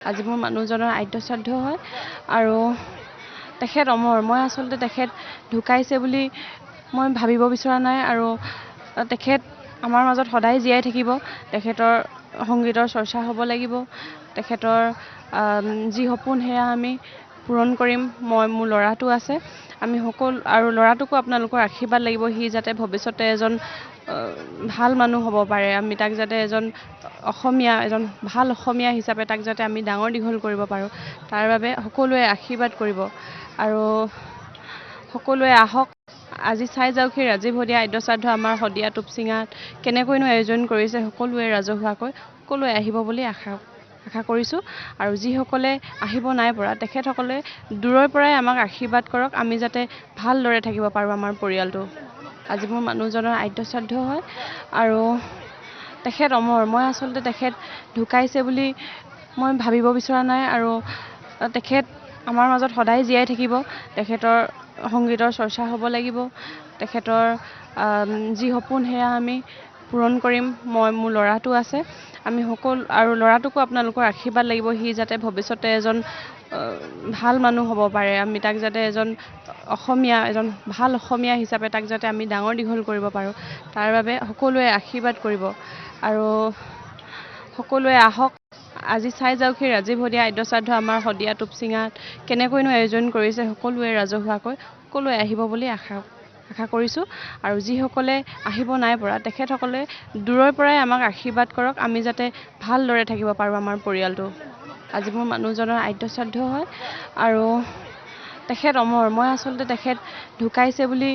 আজি মোৰ মানুহজনৰ আদ্য শ্ৰাদ্ধ হয় আৰু তেখেত অমৰ। মই আচলতে তেখেত ঢুকাইছে বুলি মই ভাবিব বিচৰা নাই আৰু তেখেত আমাৰ মাজত সদায় জীয়াই থাকিব। তেখেতৰ সংগীতৰ চৰ্চা হ'ব লাগিব। তেখেতৰ যি সপোন সেয়া আমি পূৰণ কৰিম। মোৰ ল'ৰাটো আছে, আমি সকলো আৰু ল'ৰাটোকো আপোনালোকৰ আশীৰ্বাদ লাগিব। সি যাতে ভৱিষ্যতে এজন ভাল মানুহ হ'ব পাৰে। আমি তাক যাতে এজন ভাল অসমীয়া হিচাপে তাক যাতে আমি ডাঙৰ দীঘল কৰিব পাৰোঁ, তাৰ বাবে সকলোৱে আশীৰ্বাদ কৰিব আৰু সকলোৱে আহক। আজি চাই যাওকহি ৰাজীৱ হদিয়া আদ্য শ্ৰাদ্ধ আমাৰ শদিয়া টুপচিঙাত কেনেকৈনো আয়োজন কৰিছে সকলোৱে ৰাজহুৱাকৈ। সকলোৱে আহিব বুলি আশা কৰিছোঁ আৰু যিসকলে আহিব নাই পৰা তেখেতসকলে দূৰৰ পৰাই আমাক আশীৰ্বাদ কৰক, আমি যাতে ভালদৰে থাকিব পাৰোঁ আমাৰ পৰিয়ালটো। আজি মোৰ মানুহজনৰ আদ্য শ্ৰাদ্ধ হয় আৰু তেখেত অমৰ। মই আচলতে তেখেত ঢুকাইছে বুলি মই ভাবিব বিচৰা নাই আৰু তেখেত আমাৰ মাজত সদায় জীয়াই থাকিব। তেখেতৰ সংগীতৰ চৰ্চা হ'ব লাগিব। তেখেতৰ যি সপোন সেয়া আমি পূৰণ কৰিম। মোৰ ল'ৰাটো আছে, আমি সকলো আৰু ল'ৰাটোকো আপোনালোকৰ আশীৰ্বাদ লাগিব। সি যাতে ভৱিষ্যতে এজন ভাল মানুহ হ'ব পাৰে। আমি তাক যাতে এজন ভাল অসমীয়া হিচাপে তাক যাতে আমি ডাঙৰ দীঘল কৰিব পাৰোঁ, তাৰ বাবে সকলোৱে আশীৰ্বাদ কৰিব আৰু সকলোৱে আহক। আজি চাই যাওকহি ৰাজীৱ হদিয়া আদ্য শ্ৰাদ্ধ আমাৰ শদিয়া টুপচিঙাত কেনেকৈনো আয়োজন কৰিছে সকলোৱে ৰাজহুৱাকৈ। সকলোৱে আহিব বুলি আশা কৰিছোঁ আৰু যিসকলে আহিব নাই পৰা তেখেতসকলে দূৰৰ পৰাই আমাক আশীৰ্বাদ কৰক, আমি যাতে ভালদৰে থাকিব পাৰোঁ আমাৰ পৰিয়ালটো। আজি মোৰ মানুহজনৰ আদ্য শ্ৰাদ্ধ হয় আৰু তেখেত অমৰ। মই আচলতে তেখেত ঢুকাইছে বুলি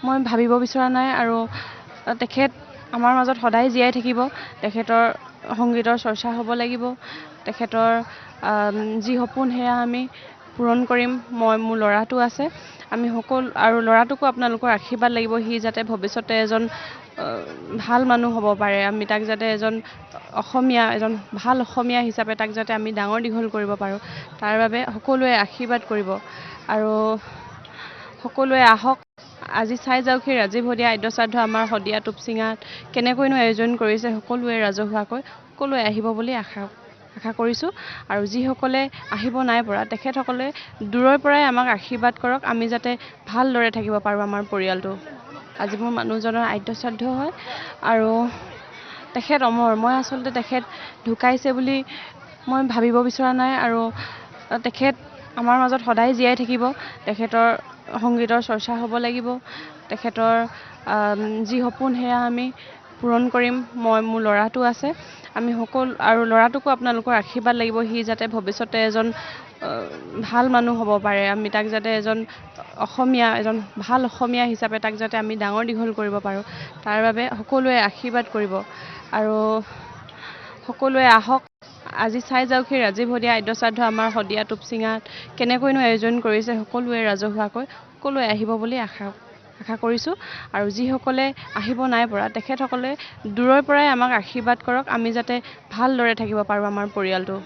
মই ভাবিব বিচৰা নাই আৰু তেখেত আমাৰ মাজত সদায় জীয়াই থাকিব। তেখেতৰ সংগীতৰ চৰ্চা হ'ব লাগিব। তেখেতৰ যি সপোন সেয়া আমি পূৰণ কৰিম। মোৰ ল'ৰাটো আছে, আমি সকলো আৰু ল'ৰাটোকো আপোনালোকৰ আশীৰ্বাদ লাগিব। সি যাতে ভৱিষ্যতে এজন ভাল মানুহ হ'ব পাৰে। আমি তাক যাতে এজন ভাল অসমীয়া হিচাপে তাক যাতে আমি ডাঙৰ দীঘল কৰিব পাৰোঁ, তাৰ বাবে সকলোৱে আশীৰ্বাদ কৰিব আৰু সকলোৱে আহক। আজি চাই যাওকহি ৰাজীৱ হদিয়া আদ্য শ্ৰাদ্ধ আমাৰ শদিয়া টুপচিঙাত কেনেকৈনো আয়োজন কৰিছে সকলোৱে ৰাজহুৱাকৈ। সকলোৱে আহিব বুলি আশা কৰিছোঁ আৰু যিসকলে আহিব নাই পৰা তেখেতসকলে দূৰৰ পৰাই আমাক আশীৰ্বাদ কৰক, আমি যাতে ভালদৰে থাকিব পাৰোঁ আমাৰ পৰিয়ালটো। আজি মোৰ মানুহজনৰ আদ্য শ্ৰাদ্ধ হয় আৰু তেখেত অমৰ। মই আচলতে তেখেত ঢুকাইছে বুলি মই ভাবিব বিচৰা নাই আৰু তেখেত আমাৰ মাজত সদায় জীয়াই থাকিব। তেখেতৰ সংগীতৰ চৰ্চা হ'ব লাগিব। তেখেতৰ যি সপোন সেয়া আমি পূৰণ কৰিম। মোৰ ল'ৰাটো আছে, আমি সকলো আৰু ল'ৰাটোকো আপোনালোকৰ আশীৰ্বাদ লাগিব। সি যাতে ভৱিষ্যতে এজন ভাল মানুহ হ'ব পাৰে। আমি তাক যাতে এজন ভাল অসমীয়া হিচাপে তাক যাতে আমি ডাঙৰ দীঘল কৰিব পাৰোঁ, তাৰ বাবে সকলোৱে আশীৰ্বাদ কৰিব আৰু সকলোৱে আহক। আজি চাই যাওকহি ৰাজীৱ হদিয়া আদ্য শ্ৰাদ্ধ আমাৰ শদিয়া টুপচিঙাত কেনেকৈনো আয়োজন কৰিছে সকলোৱে ৰাজহুৱাকৈ। সকলোৱে আহিব বুলি আশা কৰিছোঁ আৰু যিসকলে আহিব নাই পৰা তেখেতসকলে দূৰৰ পৰাই আমাক আশীৰ্বাদ কৰক, আমি যাতে ভালদৰে থাকিব পাৰোঁ আমাৰ পৰিয়ালটো।